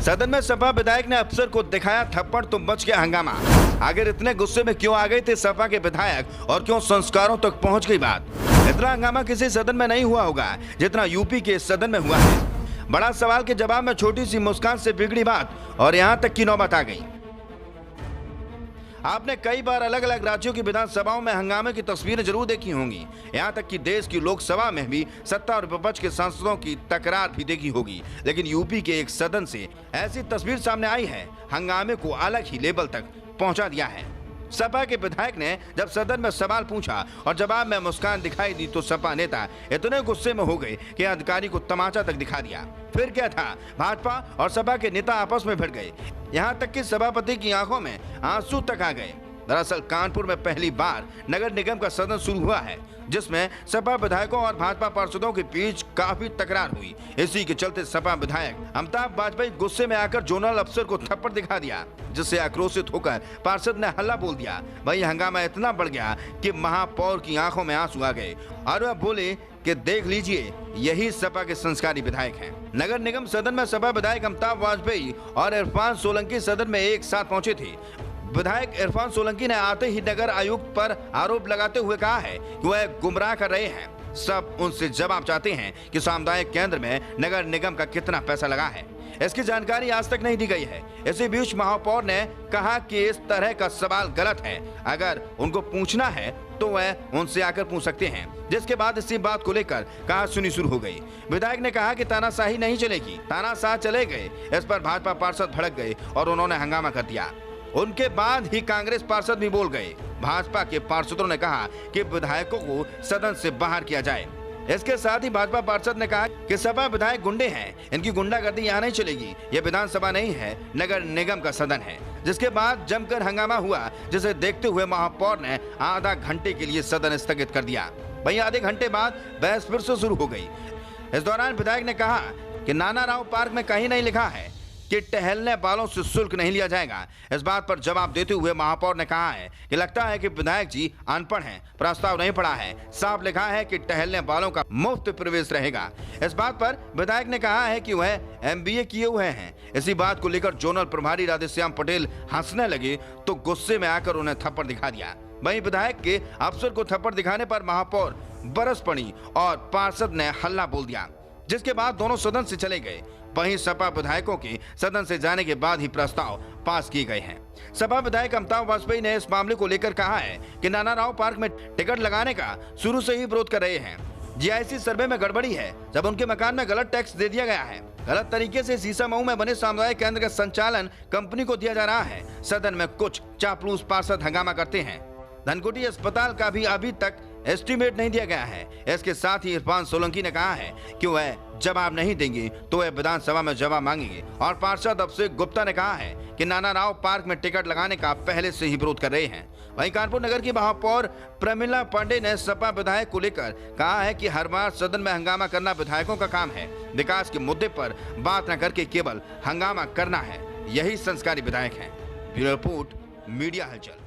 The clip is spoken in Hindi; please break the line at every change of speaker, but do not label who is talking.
सदन में सपा विधायक ने अफसर को दिखाया थप्पड़ तो मच गया हंगामा। आखिर इतने गुस्से में क्यों आ गए थे सपा के विधायक और क्यों संस्कारों तक पहुंच गई बात। इतना हंगामा किसी सदन में नहीं हुआ होगा जितना यूपी के सदन में हुआ है। बड़ा सवाल के जवाब में छोटी सी मुस्कान से बिगड़ी बात और यहां तक की नौबत आ गई। आपने कई बार अलग अलग राज्यों की विधानसभाओं में हंगामे की तस्वीरें जरूर देखी होंगी। यहां तक कि देश की लोकसभा में भी सत्ता और विपक्ष के सांसदों की तकरार भी देखी होगी, लेकिन यूपी के एक सदन से ऐसी तस्वीर सामने आई है, हंगामे को अलग ही लेवल तक पहुंचा दिया है। सपा के विधायक ने जब सदन में सवाल पूछा और जवाब में मुस्कान दिखाई दी तो सपा नेता इतने गुस्से में हो गए कि अधिकारी को तमाचा तक दिखा दिया। फिर क्या था, भाजपा और सपा के नेता आपस में भिड़ गए, यहाँ तक कि सभापति की आंखों में आंसू तक आ गए। दरअसल कानपुर में पहली बार नगर निगम का सदन शुरू हुआ है, जिसमें सपा विधायकों और भाजपा पार्षदों के बीच काफी तकरार हुई। इसी के चलते सपा विधायक अमिताभ वाजपेयी गुस्से में आकर जोनल अफसर को थप्पड़ दिखा दिया, जिससे आक्रोशित होकर पार्षद ने हल्ला बोल दिया। वही हंगामा इतना बढ़ गया कि महापौर की आंखों में आंसू आ गए और वह बोले कि देख लीजिए, यही सपा के संस्कारी विधायक हैं। नगर निगम सदन में सपा विधायक अमिताभ वाजपेयी और इरफान सोलंकी सदन में एक साथ पहुंचे थे। विधायक इरफान सोलंकी ने आते ही नगर आयुक्त पर आरोप लगाते हुए कहा है कि वह गुमराह कर रहे हैं। सब उनसे जवाब चाहते हैं कि सामुदायिक केंद्र में नगर निगम का कितना पैसा लगा है, इसकी जानकारी आज तक नहीं दी गई है। इसी बीच महापौर ने कहा कि इस तरह का सवाल गलत है, अगर उनको पूछना है तो वह उनसे आकर पूछ सकते हैं। जिसके बाद इसी बात को लेकर कहासुनी शुरू हो गई। विधायक ने कहा कि तानाशाही नहीं चलेगी, तानाशाह चले गए। इस पर भाजपा पार्षद भड़क गए और उन्होंने हंगामा कर दिया। उनके बाद ही कांग्रेस पार्षद भी बोल गए। भाजपा के पार्षदों ने कहा कि विधायकों को सदन से बाहर किया जाए। इसके साथ ही भाजपा पार्षद ने कहा कि सपा विधायक गुंडे हैं, इनकी गुंडागर्दी यहाँ नहीं चलेगी, ये विधानसभा नहीं है, नगर निगम का सदन है। जिसके बाद जमकर हंगामा हुआ, जिसे देखते हुए महापौर ने आधा घंटे के लिए सदन स्थगित कर दिया। वहीं आधे घंटे बाद बहस फिर से शुरू हो गई। इस दौरान विधायक ने कहा कि नाना राव पार्क में कहीं नहीं लिखा है कि टहलने वालों से शुल्क नहीं लिया जाएगा। इस बात पर जवाब देते हुए महापौर ने कहा है कि लगता है कि विधायक जी अनपढ़ हैं, प्रस्ताव नहीं पढ़ा है, साफ लिखा है कि टहलने वालों का मुफ्त प्रवेश रहेगा। इस बात पर विधायक ने कहा है कि वह MBA किए हुए हैं। इसी बात को लेकर जोनल प्रभारी राधेश्याम पटेल हंसने लगे तो गुस्से में आकर उन्हें थप्पड़ दिखा दिया। वहीं विधायक के अफसर को थप्पड़ दिखाने पर महापौर बरस पड़ी और पार्षद ने हल्ला बोल दिया, जिसके बाद दोनों सदन से चले गए। वहीं सपा विधायकों के सदन से जाने के बाद ही प्रस्ताव पास किए गए हैं। सपा विधायक अमिताभ वाजपेयी ने इस मामले को लेकर कहा है कि नाना राव पार्क में टिकट लगाने का शुरू से ही विरोध कर रहे हैं। GIC सर्वे में गड़बड़ी है, जब उनके मकान में गलत टैक्स दे दिया गया है। गलत तरीके से सीसामऊ में बने सामुदायिक केंद्र का संचालन कंपनी को दिया जा रहा है। सदन में कुछ चापलूस पार्षद हंगामा करते हैं। धनकुटी अस्पताल का भी अभी तक एस्टीमेट नहीं दिया गया है। इसके साथ ही इरफान सोलंकी ने कहा है कि वह जवाब नहीं देंगे तो वह विधानसभा में जवाब मांगेंगे। और पार्षद अभिषेक गुप्ता ने कहा है कि नाना राव पार्क में टिकट लगाने का पहले से ही विरोध कर रहे हैं। वहीं कानपुर नगर की महापौर प्रमिला पांडे ने सपा विधायक को लेकर कहा है कि हर बार सदन में हंगामा करना विधायकों का काम है, विकास के मुद्दे पर बात न करके केवल हंगामा करना है, यही संस्कारी विधायक है। ब्यूरो रिपोर्ट, मीडिया हलचल।